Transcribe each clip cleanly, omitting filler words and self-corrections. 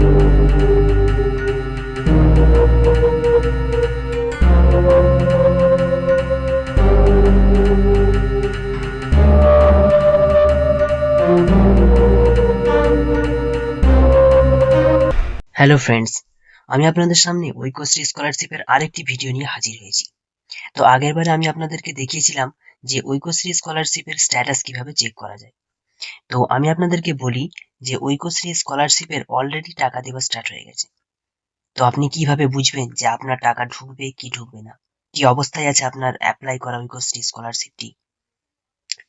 Hello friends, আমি আপনাদের সামনে ঐক্যশ্রী স্কলারশিপের আরেকটি ভিডিও নিয়ে হাজির হয়েছি। তো আগেরবারে আমি আপনাদেরকে দেখিয়েছিলাম যে ঐক্যশ্রী স্কলারশিপের স্ট্যাটাস কিভাবে চেক করা যায়। তো আমি আপনাদেরকে বলি যে ঐক্যশ্রী স্কলারশিপের অলরেডি টাকা দেওয়া স্টার্ট হয়ে গেছে। তো আপনি কিভাবে বুঝবেন যে আপনার টাকা ঢুকবে কি ঢুকবে না, কি অবস্থায় আছে আপনার অ্যাপ্লাই করা ঐক্যশ্রী স্কলারশিপটি।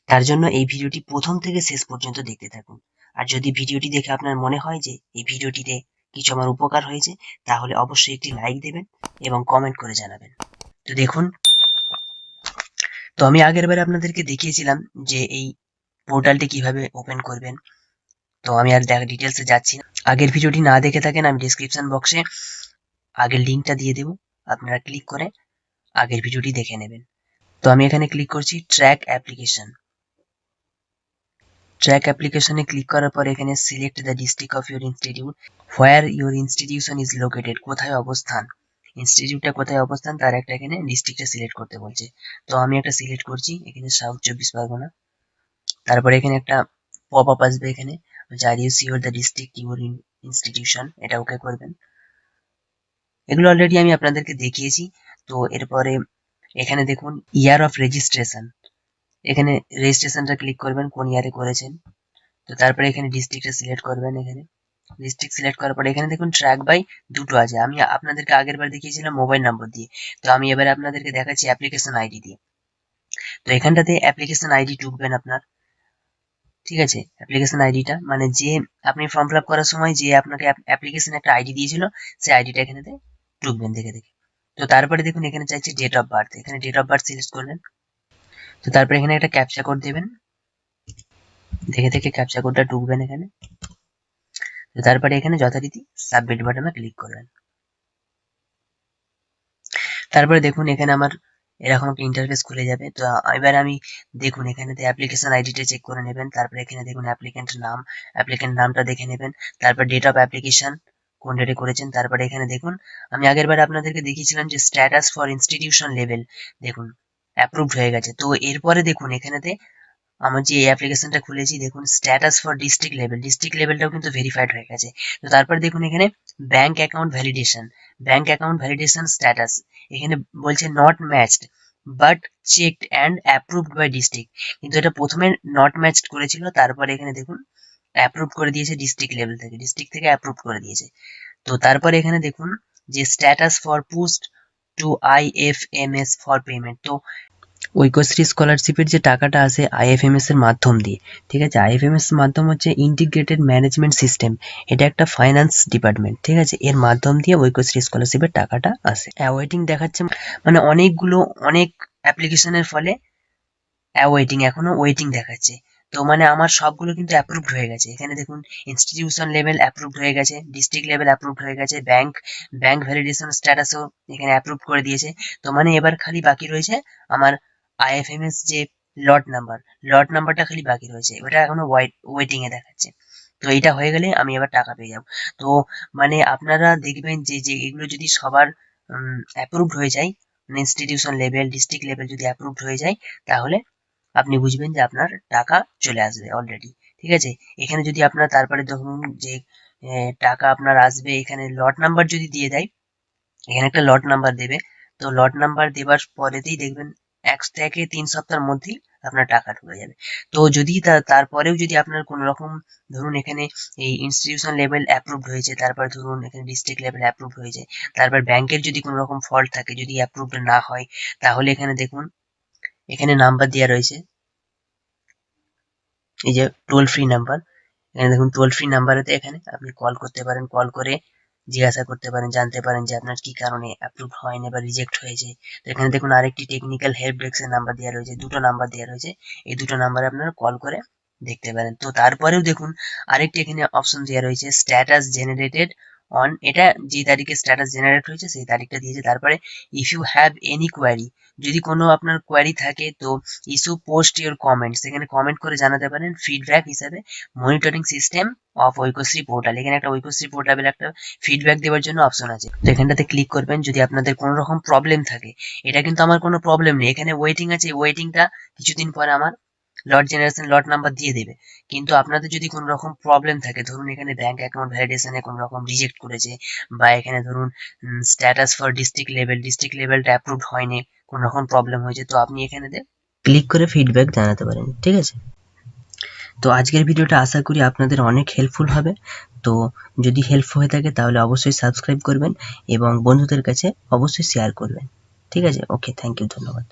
তার জন্য এই ভিডিওটি প্রথম থেকে শেষ পর্যন্ত দেখতে থাকুন। আর যদি ভিডিওটি দেখে আপনার মনে হয় যে এই ভিডিওটিতে কিছু আমার উপকার হয়েছে, তাহলে অবশ্যই একটি লাইক দেবেন এবং কমেন্ট করে জানাবেন। তো দেখুন, তো আমি আগেরবারে আপনাদেরকে দেখিয়েছিলাম যে এই পোর্টালটি কিভাবে ওপেন করবেন। তো আমি আর ডিটেলসে যাচ্ছি না। আগের ভিডিওটি না দেখে থাকেন, আমি ডিসক্রিপশন বক্সে আগের লিঙ্কটা দিয়ে দেবো, আপনারা ক্লিক করে আগের ভিডিওটি দেখে নেবেন। তো আমি এখানে ক্লিক করছি ট্র্যাক অ্যাপ্লিকেশন। ট্র্যাক অ্যাপ্লিকেশনে ক্লিক করার পর এখানে select the district of your institute, where your institution is located, কোথায় অবস্থান, ইনস্টিটিউটটা কোথায় অবস্থান তার একটা এখানে ডিস্ট্রিক্টটা সিলেক্ট করতে বলছে। তো আমি একটা সিলেক্ট করছি এখানে সাউথ 24 পরগনা। তারপরে এখানে একটা পপ আপ আসবে, এখানে are you sure the district your institution, এটা ওকে করবেন। এগুলো অলরেডি আমি আপনাদেরকে দেখিয়েছি। তো এরপরে এখানে দেখুন ইয়ার অফ রেজিস্ট্রেশন, এখানে রেজিস্ট্রেশনটা ক্লিক করবেন কোন ইয়ারে করেছেন। তো তারপরে এখানে ডিস্ট্রিক্টটা সিলেক্ট করবেন। এখানে ডিস্ট্রিক্ট সিলেক্ট করার পরে এখানে দেখুন ট্র্যাক বাই দুটো আছে। আমি আপনাদেরকে আগের বার দেখিয়েছিলাম মোবাইল নাম্বার দিয়ে, তো আমি এবারে আপনাদেরকে দেখাচ্ছি অ্যাপ্লিকেশন আইডি দিয়ে। তো এখানটাতে অ্যাপ্লিকেশন আইডি ঢুকবেন আপনার, ঠিক আছে। অ্যাপ্লিকেশন আইডিটা মানে যে আপনি ফর্ম ফিল আপ করার সময় যে আপনাকে অ্যাপ্লিকেশন একটা আইডি দিয়েছিল, সেই আইডিটা এখানেতে ঢুকবেন দেখে দেখে। তো তারপরে দেখুন এখানে চাইছে ডেট অফ বার্থ, এখানে ডেট অফ বার্থ সিলেক্ট করলেন। তো তারপরে এখানে একটা ক্যাপচা কোড দেবেন, দেখে দেখে ক্যাপচা কোডটা ঢুকবেন এখানে। তো তারপরে এখানে যথারীতি সাবমিট বাটনে ক্লিক করবেন। তারপরে দেখুন এখানে আমার এরকম একটা ইন্টারফেস খুলে যাবে। তো এবার আমি দেখুন এখানে অ্যাপ্লিকেশন আইডিটা চেক করে নেবেন। তারপরে এখানে দেখুন অ্যাপ্লিকেন্ট নামটা দেখে নেবেন। তারপর ডেট অফ অ্যাপ্লিকেশন কোন ডেটে করেছেন। তারপরে এখানে দেখুন আমি আগেরবার আপনাদেরকে দেখিয়েছিলাম যে স্ট্যাটাস ফর ইনস্টিটিউশন লেভেল, দেখুন অ্যাপ্রুভড হয়ে গেছে। তো এরপরে দেখুন এখানেতে আমার যে এই অ্যাপ্লিকেশনটা খুলেছি, দেখুন স্ট্যাটাস ফর ডিস্ট্রিক্ট লেভেলটাও কিন্তু ভেরিফাইড হয়ে গেছে। তো তারপর দেখুন এখানে ব্যাংক অ্যাকাউন্ট ভ্যালিডেশন স্ট্যাটাস, এখানে বলছে not matched but checked and approved by district. কিন্তু এটা প্রথমে নট ম্যাচড করেছিল, তারপরে এখানে দেখুন অ্যাপ্রুভ করে দিয়েছে ডিস্ট্রিক্ট থেকে অ্যাপ্রুভ করে দিয়েছে। তো তারপরে এখানে দেখুন যে status for post to IFMS for payment. তো ঐক্যশ্রী স্কলারশিপের যে টাকাটা আসে IFMS এর মাধ্যম দিয়ে, ঠিক আছে। IFMS মাধ্যম হচ্ছে ইন্টিগ্রেটেড ম্যানেজমেন্ট সিস্টেম, এটা একটা ফাইন্যান্স ডিপার্টমেন্ট, ঠিক আছে। এর মাধ্যম দিয়ে ঐক্যশ্রী স্কলারশিপের টাকাটা আসে। অ্যাওয়েটিং দেখাচ্ছে, মানে অনেক অ্যাপ্লিকেশনের ফলে অ্যাওয়েটিং, এখনো ওয়েটিং দেখাচ্ছে। তো মানে আমার সবগুলো কিন্তু অ্যাপ্রুভড হয়ে গেছে। এখানে দেখুন ইনস্টিটিউশন লেভেল অ্যাপ্রুভড হয়ে গেছে, ডিস্ট্রিক্ট লেভেল অ্যাপ্রুভড হয়ে গেছে, ব্যাংক ভ্যালিডেশন স্ট্যাটাসও এখানে অ্যাপ্রুভ করে দিয়েছে। তো মানে এবার খালি বাকি রয়েছে আমার IFMS যে লট নাম্বারটা খালি বাকি রয়েছে, ওটা এখনো ওয়েটিং এ দেখাচ্ছে। তো এটা হয়ে গেলে আমি এবার টাকা পেয়ে যাব। তো মানে আপনারা দেখবেন যে যে এগুলো যদি সবার অ্যাপ্রুভড হয়ে যায়, ইনস্টিটিউশন লেভেল ডিস্ট্রিক্ট লেভেল যদি অ্যাপ্রুভড হয়ে যায়, তাহলে আপনি বুঝবেন যে আপনার টাকা চলে আসবে অলরেডি, ঠিক আছে। এখানে যদি আপনার তারপরে ধরুন যে টাকা আপনার আসবে, এখানে লট নাম্বার যদি দিয়ে দেয়, এখানে একটা লট নাম্বার দেবে। তো লট নাম্বার দেওয়ার পরেতেই দেখবেন 1 থেকে 3 সপ্তাহের মধ্যেই আপনার টাকা ঢুকে যাবে। তো যদি তারপরেও যদি আপনার কোনো রকম ধরুন এখানে এই ইনস্টিটিউশন লেভেল অ্যাপ্রুভড হয়েছে, তারপর ধরুন এখানে ডিস্ট্রিক্ট লেভেল অ্যাপ্রুভ হয়েছে, তারপর ব্যাংকের যদি কোনো রকম ফল্ট থাকে, যদি অ্যাপ্রুভড না হয়, তাহলে এখানে দেখুন এখানে নাম্বার দেওয়া রয়েছে, এই যে টোল ফ্রি নাম্বার। এখানে দেখুন টোল ফ্রি নাম্বারেতে এখানে আপনি কল করতে পারেন, কল করে জিজ্ঞাসা করতে পারেন, জানতে পারেন যে আপনার কি কারণে অ্যাপ্রুভ হয়নি বা রিজেক্ট হয়েছে। তো এখানে দেখুন আরেকটি টেকনিক্যাল হেল্প ডেস্কের নাম্বার দেওয়া রয়েছে, দুটো নাম্বার দেওয়া রয়েছে। এই দুটো নাম্বারে আপনারা কল করে দেখতে পারেন। তো তারপরেও দেখুন আরেকটি এখানে অপশন দেওয়া রয়েছে স্ট্যাটাস জেনারেটেড অন, এটা যে তারিখে স্ট্যাটাস জেনারেট হয়েছে সেই তারিখটা দিয়েছে। তারপরে if you have any query, যদি কোনো আপনার কোয়ারি থাকে তো ইস্যু পোস্ট ইউর কমেন্টস, এখানে কমেন্ট করে জানাতে পারেন ফিডব্যাক হিসাবে monitoring system of Aikyashree portal. এখানে একটা ঐক্যশ্রী পোর্টালে একটা ফিডব্যাক দেওয়ার জন্য অপশন আছে, তো এখানটাতে ক্লিক করবেন যদি আপনাদের কোনো রকম প্রবলেম থাকে। এটা কিন্তু আমার কোনো প্রবলেম নেই, এখানে ওয়েটিং আছে, ওয়েটিংটা কিছুদিন পরে আমার লট জেনারেশন লট নাম্বার দিয়ে দেবে। কিন্তু আপনাদের যদি কোনো রকম প্রবলেম থাকে, ধরুন এখানে ব্যাংক অ্যাকাউন্ট ভ্যালিডেশনে কোনো রকম রিজেক্ট করেছে, বা এখানে ধরুন স্ট্যাটাস ফর ডিস্ট্রিক্ট লেভেলটা অ্যাপ্রুভড হয়নি, কোনো রকম প্রবলেম হয়েছে, তো আপনি এখানে ক্লিক করে ফিডব্যাক জানাতে পারেন, ঠিক আছে। তো আজকের ভিডিওটা আশা করি আপনাদের অনেক হেল্পফুল হবে। তো যদি হেল্প হয়ে থাকে তাহলে অবশ্যই সাবস্ক্রাইব করবেন এবং বন্ধুদের কাছে অবশ্যই শেয়ার করবেন, ঠিক আছে। ওকে, থ্যাংক ইউ, ধন্যবাদ।